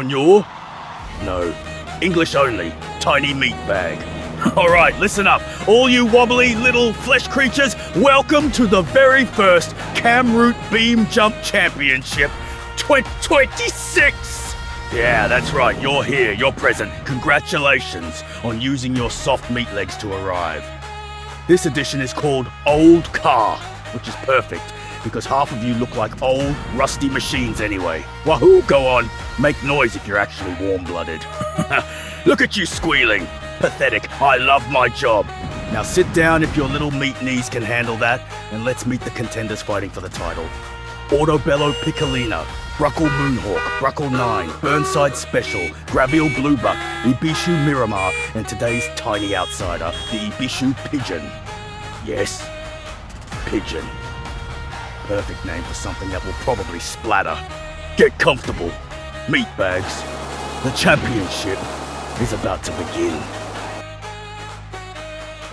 on your... No, English only, tiny meat bag. Alright, listen up. All you wobbly little flesh creatures, welcome to the very first Cameroute Beam Jump Championship 2026! Yeah, that's right, you're here, you're present. Congratulations on using your soft meat legs to arrive. This edition is called Old Car, which is perfect, because half of you look like old, rusty machines anyway. Wahoo, go on, make noise if you're actually warm-blooded. Look at you squealing. Pathetic, I love my job. Now sit down if your little meat knees can handle that, and let's meet the contenders fighting for the title. Autobello Piccolina, Bruckle Moonhawk, Bruckle 9, Burnside Special, Gravial Bluebuck, Ibishu Miramar, and today's tiny outsider, the Ibishu Pigeon. Yes, Pigeon. Perfect name for something that will probably splatter. Get comfortable, meat bags. The championship is about to begin.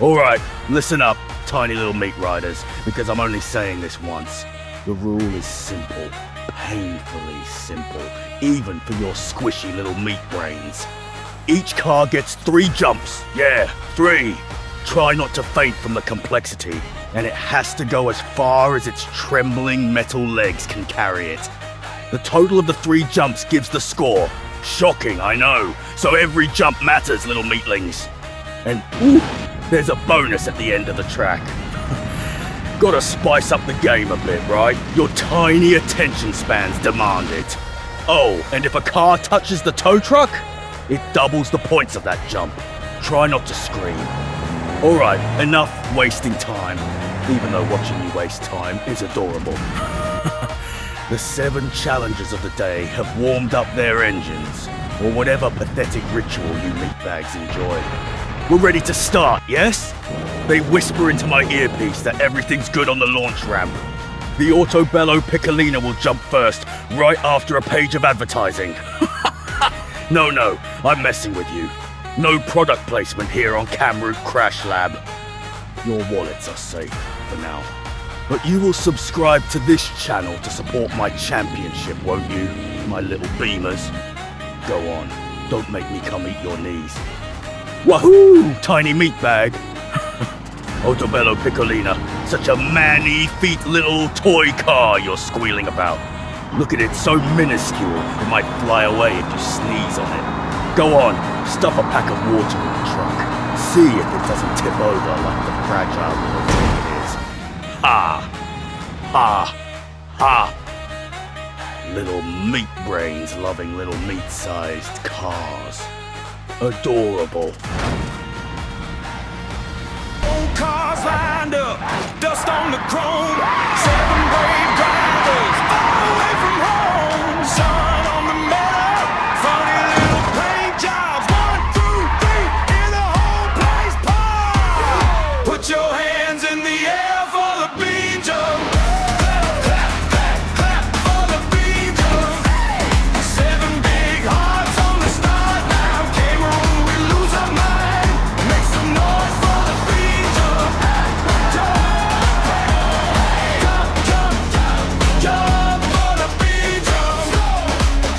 Alright, listen up, tiny little meat riders, because I'm only saying this once. The rule is simple, painfully simple, even for your squishy little meat brains. Each car gets 3 jumps, yeah, 3. Try not to faint from the complexity, and it has to go as far as its trembling metal legs can carry it. The total of the 3 jumps gives the score. Shocking, I know, so every jump matters, little meatlings. And ooh, there's a bonus at the end of the track. Gotta spice up the game a bit, right? Your tiny attention spans demand it. Oh, and if a car touches the tow truck, it doubles the points of that jump. Try not to scream. Alright, enough wasting time, even though watching you waste time is adorable. The 7 challengers of the day have warmed up their engines, or whatever pathetic ritual you meatbags enjoy. We're ready to start, yes? They whisper into my earpiece that everything's good on the launch ramp. The Autobello Piccolina will jump first, right after a page of advertising. No, I'm messing with you. No product placement here on Cameroute Crash Lab. Your wallets are safe for now. But you will subscribe to this channel to support my championship, won't you, my little beamers? Go on, don't make me come eat your knees. Wahoo, tiny meat bag. Autobello Piccolina, such a man-feet little toy car you're squealing about. Look at it, so minuscule, it might fly away if you sneeze on it. Go on, stuff a pack of water in the truck. See if it doesn't tip over like the fragile little thing it is. Ha! Ha! Ha! Little meat brains loving little meat-sized cars. Adorable. Old cars lined up, dust on the chrome. 7 brave drivers, far away from home. Sun on the meadow, funny little paint jobs. 1 through 3, hear the whole place pop. Put your hands in the air for the beam jump. Clap, clap, clap for the beam jump. 7 big hearts on the start line. Cameroute, we lose our mind. Make some noise for the beam jump. Jump for the beam jump.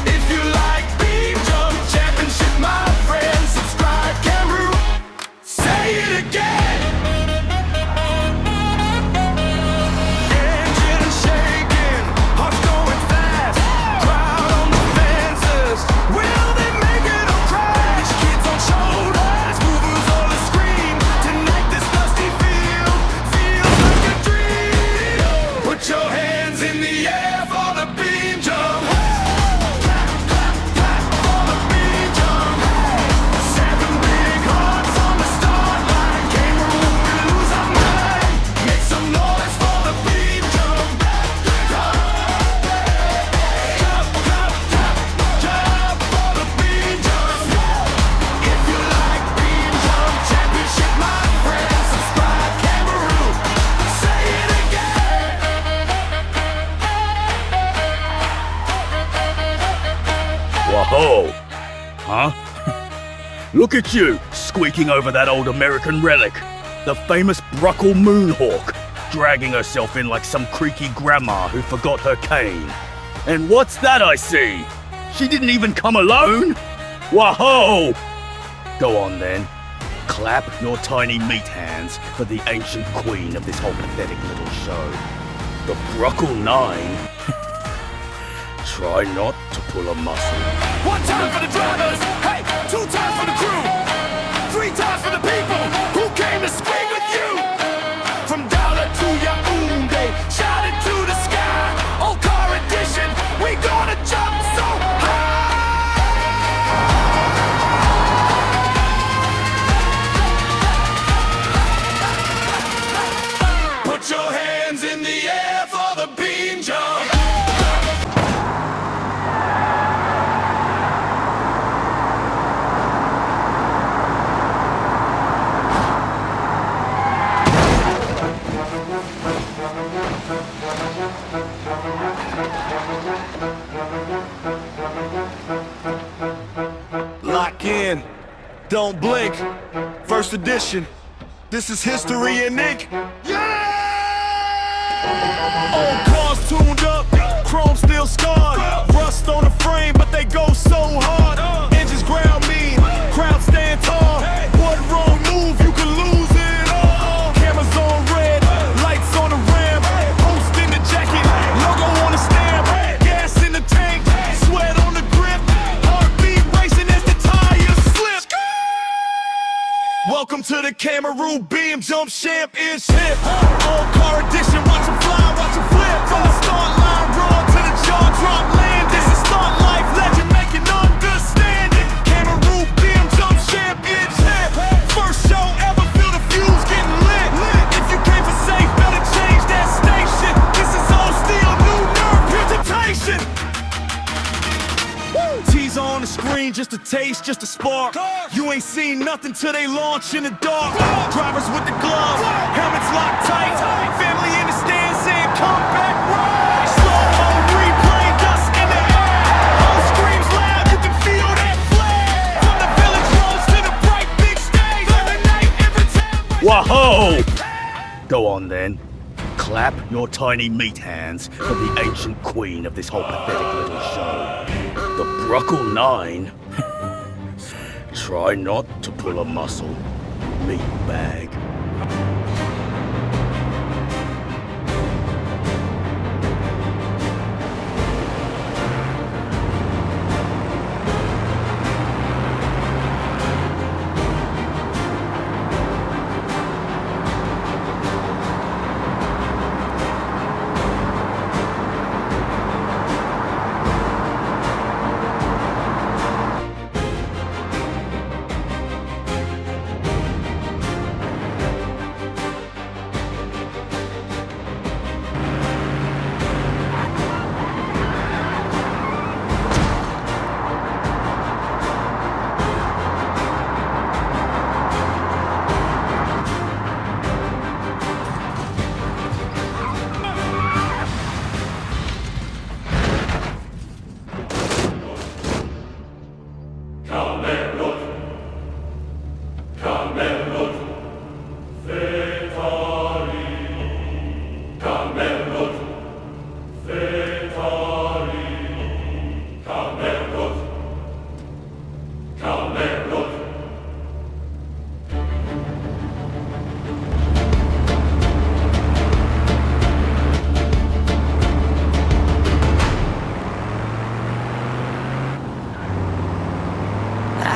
If you like beam jump championship, my friend, subscribe Cameroute. Say it again. Engine shaking, hearts going fast. Crowd on the fences. Will they make it or crash? Kids on shoulders, movers on the screen. Tonight this dusty field feels like a dream. Put your hands in the air for the beam jump. Clap, clap, clap for the beam jump. 7 big hearts on the start line. Cameroute, we lose our mind. Make some noise for the beam jump. Jump, jump, jump for the beam jump. If you like beam jump championship, my friend, subscribe Cameroute. Say it again. Whoa. Huh? Look at you, squeaking over that old American relic. The famous Bruckle Moonhawk, dragging herself in like some creaky grandma who forgot her cane. And what's that I see? She didn't even come alone? Whoa! Go on then. Clap your tiny meat hands for the ancient queen of this whole pathetic little show. The Bruckle 9. Try not to pull a muscle. One time for the drivers, hey, two times for the crew, three times for the people who came to scream with you. From Dollar to Yaoundé, shout it to the sky. Old car edition, we gonna jump so high. Put your hands in the air for the beam jump. Lock in, don't blink. First edition. This is history in ink. Yeah! Old cars tuned up, chrome still scarred. Rust on the frame, but they go so hard. Engines ground mean, crowd stand tall. One wrong move, you can lose it all. Cameras on red, lights on the rim. Post in the jacket, logo on the stamp. Gas in the tank, sweat on the grip. Heartbeat racing as the tires slip. Welcome to the Cameroute beam jump championship. All car edition, watch them fly, watch them flip. From the start line, raw to the jaw drop land. This is start life legend, making understand it. Cameroute beam jump championship. First show ever, feel the fuse getting lit. If you came for safe, better change that station. This is old steel, new nerve purification. T's on the screen, just a taste, just a spark. You ain't seen nothing till they launch in the dark. Drivers with the gloves, helmets locked tight. Family in the stands saying come back right. Slow-mo replay, dust in the air. All screams loud, you can feel that flare. From the village roads to the bright big stage. Every night, every time. Whoa! Go on then. Clap your tiny meat hands for the ancient queen of this whole pathetic little show. The Bruckle 9. Try not to pull a muscle, meat bag.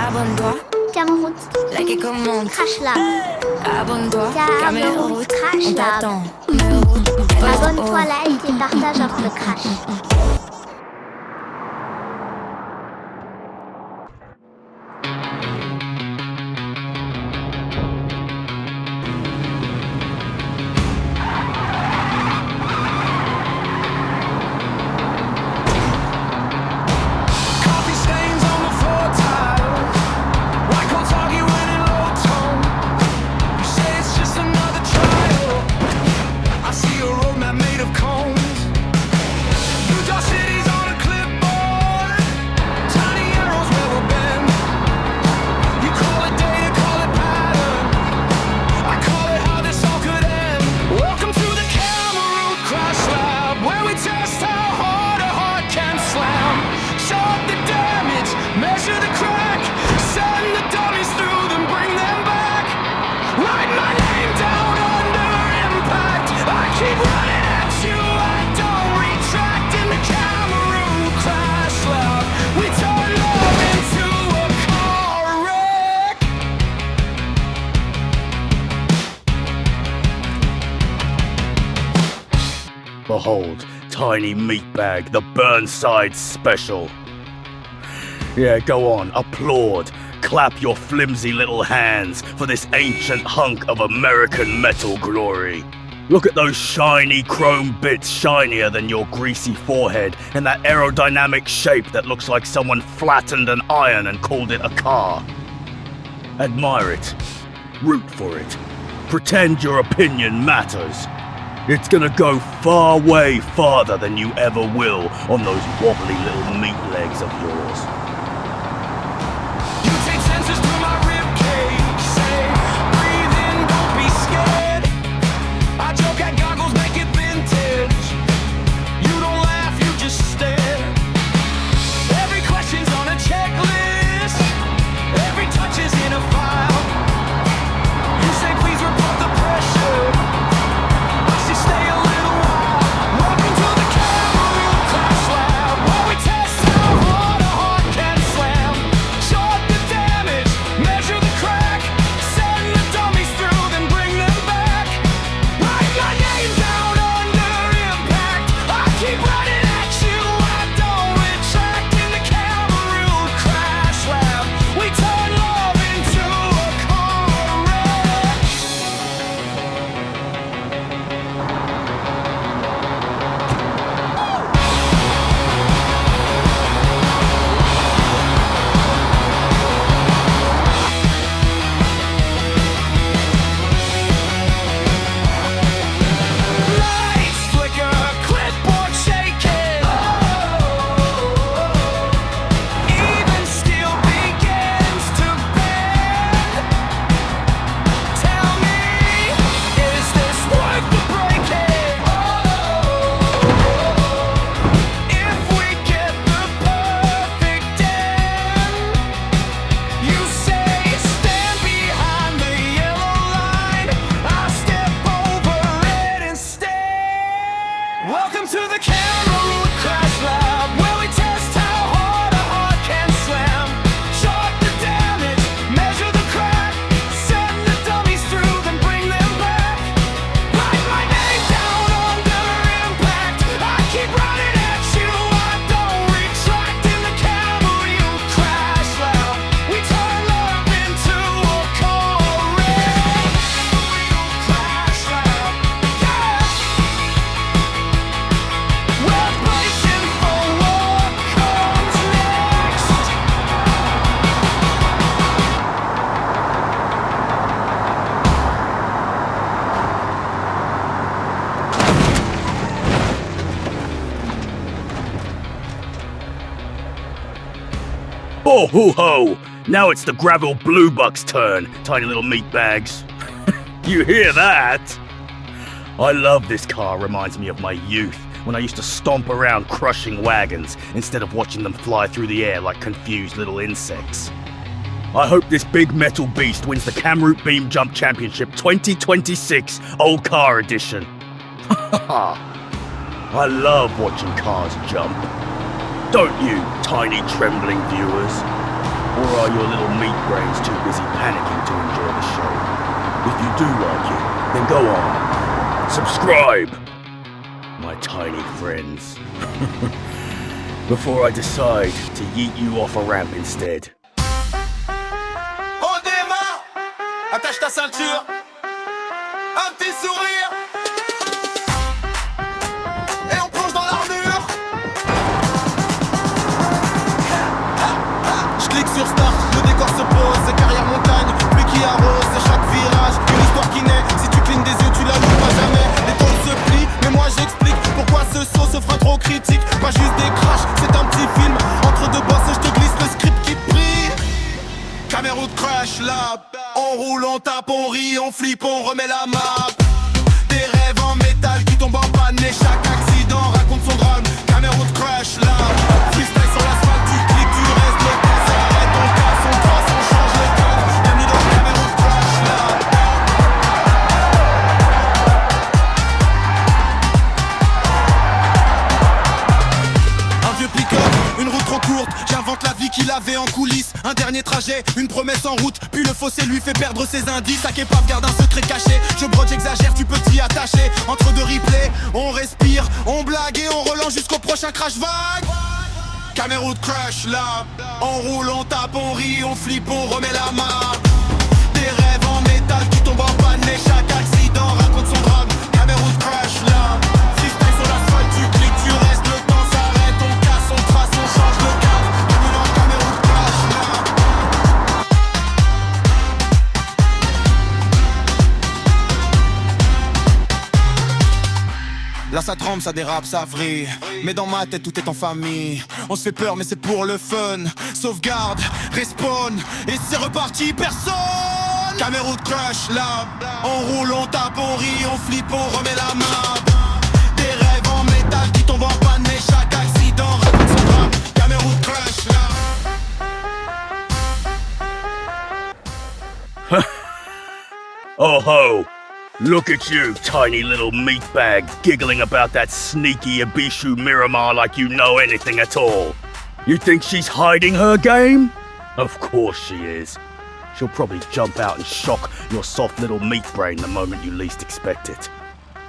Abonne-toi, Cameroute, like et commente. crash là. Abonne-toi, Cameroute, Cameroute, crash on là. t'attend. Abonne-toi, like et partage notre crash. Coffee stains on the floor tiles. White coats arguing in low tone. You say it's just another trial. I see a roadmap made of cones. You just behold, tiny meatbag, the Burnside Special. Yeah, go on, applaud. Clap your flimsy little hands for this ancient hunk of American metal glory. Look at those shiny chrome bits shinier than your greasy forehead and that aerodynamic shape that looks like someone flattened an iron and called it a car. Admire it. Root for it. Pretend your opinion matters. It's gonna go far way farther than you ever will on those wobbly little meat legs of yours. You take sensors through my ribcage. Say, breathe in, don't be scared. I joke at goggles, make it vintage. You don't laugh, you just stare. Every question's on a checklist. Every touch is in a file. You say, please report the pressure. I should stay a little while. Welcome to the Cameroute crash lab, where we test how hard a heart can slam. Chart the damage, measure the crack, send the dummies through, then bring them back. Write my name down under impact. I keep running at you, I don't retract. In the Cameroute crash lab, we turn love into a car wreck. Lights flicker, clipboard shaking. Even steel begins to bend. Tell me, is this worth the breaking? If we get the perfect end, you say stand behind the yellow line. I step over it instead. Welcome to the Cameroute crash lab, where we test how hard a heart can slam. Chart the damage, measure the crack, send the dummies through, then bring them back. Write my name down under impact. I keep running at you, I don't retract. In the Cameroute crash lab, we turn love into a car wreck. Crash lab, yeah. We're bracing for what comes next. Oh, hoo ho! Now it's the gravel blue buck's turn, tiny little meat bags. You hear that? I love this car, reminds me of my youth, when I used to stomp around crushing wagons instead of watching them fly through the air like confused little insects. I hope this big metal beast wins the Cameroute Beam Jump Championship 2026 Old Car Edition. I love watching cars jump. Don't you, tiny trembling viewers? Or are your little meat brains too busy panicking to enjoy the show? If you do like it, then go on. Subscribe, my tiny friends. Before I decide to yeet you off a ramp instead. On démarre, attache ta ceinture, un petit sourire, et on plonge dans l'armure. Je clique sur start, le décor se pose, c'est carrière montagne, pluie qui arrose, c'est chaque virage, une histoire qui naît. Si tu clignes des yeux, tu la loues pas jamais. Les tôles se plient, mais moi j'explique pourquoi ce saut se fera trop critique. Pas juste des crashs, c'est un petit film. Entre deux boss, je te glisse le script qui brille. Cameroute crash lab, on roule, on tape, on rit, on flippe, on remet la map. Des rêves en métal qui tombent en panne et chaque accident raconte son drame. Cameroute crash lab, freestyle sur l'asphalte, tu cliques, tu restes, le temps s'arrête, on casse, on trace, on change le cap. Bienvenue dans Cameroute crash lab. Un vieux pick-up, une route trop courte, j'invente la vie qu'il avait en coulisses. Un dernier trajet enragé, une promesse en route, puis le fossé lui fait perdre ses indices. Chaque épave garde un secret caché. Je brode, j'exagère, tu peux t'y attacher. Entre deux replays, on respire, on blague et on relance jusqu'au prochain crash vague. Cameroute crush là, on roule, on tape, on rit, on flippe, on remet la main. Des rêves en métal qui tombent en panne, mais chaque accident raconte son drame. Cameroute crush là, freestyle sur l'asphalte, tu cliques, tu restes, le temps s'arrête, on casse, on trace, on change de cap. Bienvenue dans Cameroute crush là. Là ça tremble, ça dérape, ça vrille. Mais dans ma tête tout est en famille. On se fait peur mais c'est pour le fun. Sauvegarde, respawn, et c'est reparti, personne. Cameroute crush là, on roule, on tape, on rit, on flippe, on remet la main. Des rêves en métal qui tombent en panne, mais chaque accident raconte son drame. Cameroute crush là. Oh ho! Look at you, tiny little meatbag, giggling about that sneaky Abishu Miramar like you know anything at all. You think she's hiding her game? Of course she is. She'll probably jump out and shock your soft little meat brain the moment you least expect it.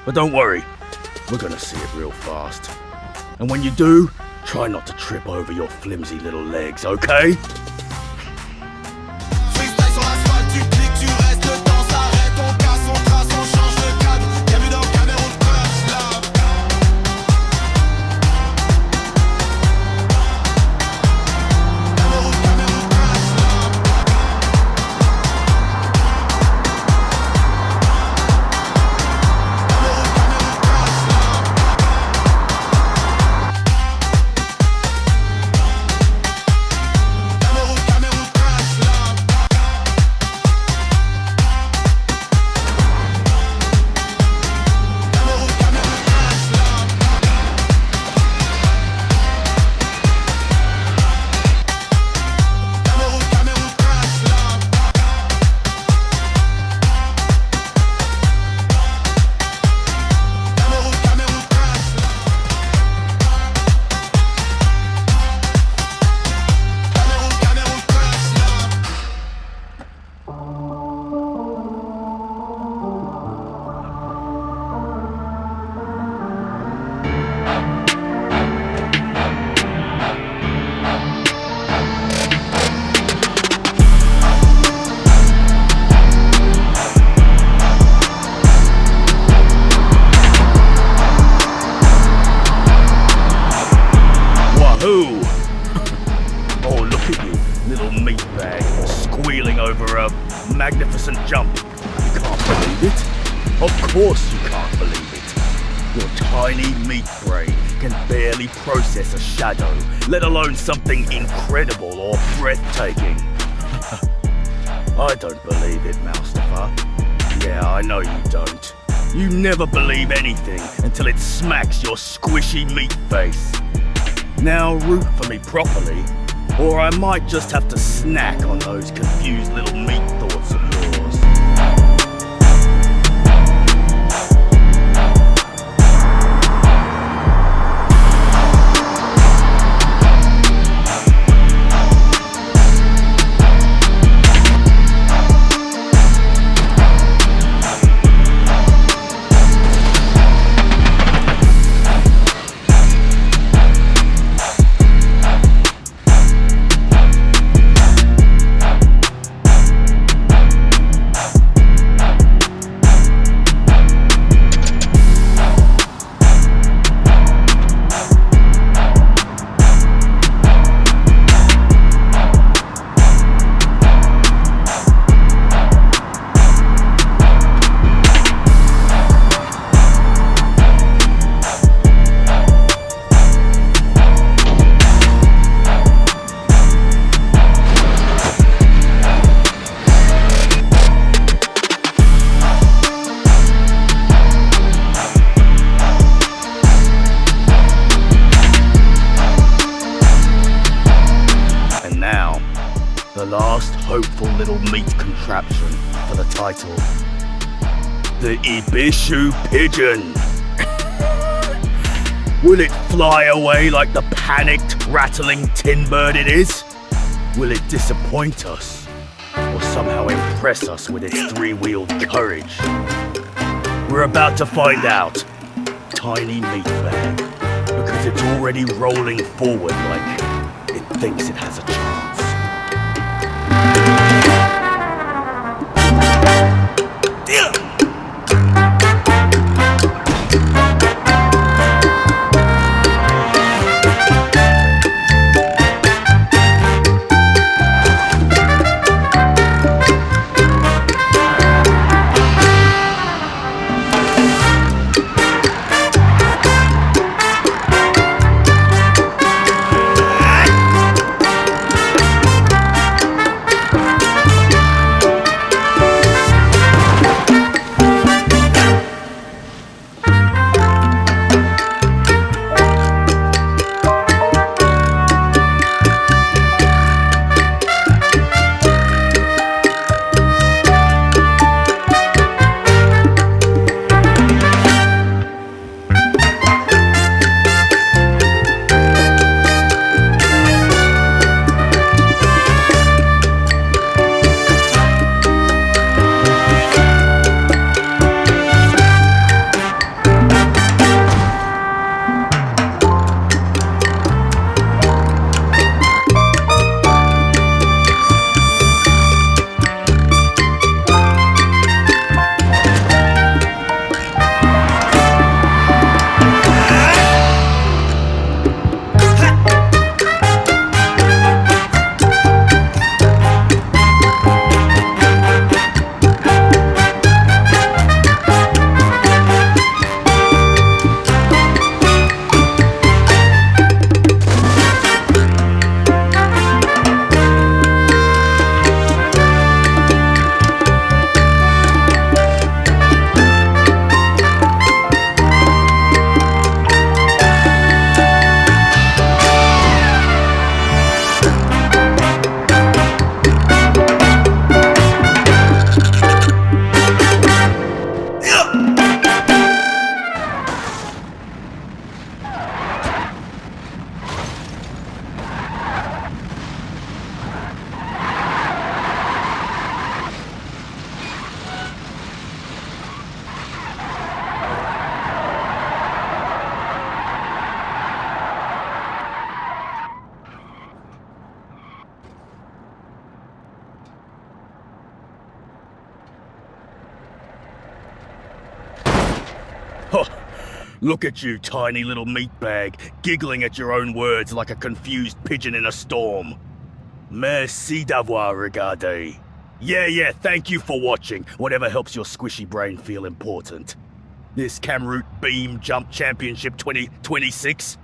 But don't worry, we're gonna see it real fast. And when you do, try not to trip over your flimsy little legs, okay? Freestyle sur l'asphalte, tu cliques, tu restes, le temps s'arrête, on casse, on trace, on change de cap. Bienvenue dans Cameroute crush là. Cameroute crush là. Wahoo! Oh, look at you, little meatbag, squealing over a magnificent jump. You can't believe it? Of course you can't believe it. Your tiny meat brain can barely process a shadow, let alone something incredible or breathtaking. I don't believe it, Mustafa. Yeah, I know you don't. You never believe anything until it smacks your squishy meat face. Now root for me properly, or I might just have to snack on those confused little meat thoughts of yours. The last hopeful little meat contraption for the title. The Ibishu Pigeon. Will it fly away like the panicked, rattling tin bird it is? Will it disappoint us? Or somehow impress us with its three-wheeled courage? We're about to find out. Tiny meat bag. Because it's already rolling forward like it thinks it has a chance. Huh. Look at you, tiny little meat bag, giggling at your own words like a confused pigeon in a storm. Merci d'avoir regardé. Yeah, thank you for watching, whatever helps your squishy brain feel important. This Cameroute Beam Jump Championship 2026?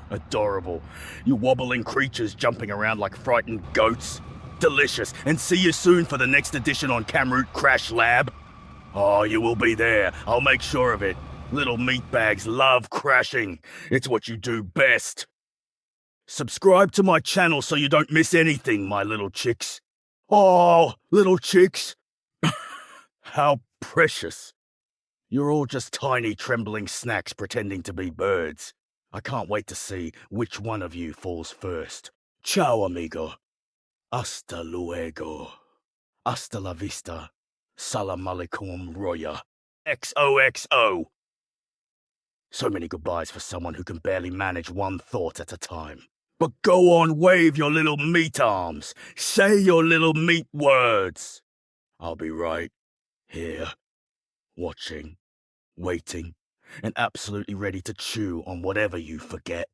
Adorable. You wobbling creatures jumping around like frightened goats. Delicious, and see you soon for the next edition on Cameroute Crash Lab. Oh, you will be there. I'll make sure of it. Little meatbags love crashing. It's what you do best. Subscribe to my channel so you don't miss anything, my little chicks. Oh, little chicks. How precious. You're all just tiny trembling snacks pretending to be birds. I can't wait to see which one of you falls first. Ciao, amigo. Hasta luego. Hasta la vista. Salam alaikum, Roya. XOXO. So many goodbyes for someone who can barely manage one thought at a time. But go on, wave your little meat arms. Say your little meat words. I'll be right here, watching, waiting, and absolutely ready to chew on whatever you forget.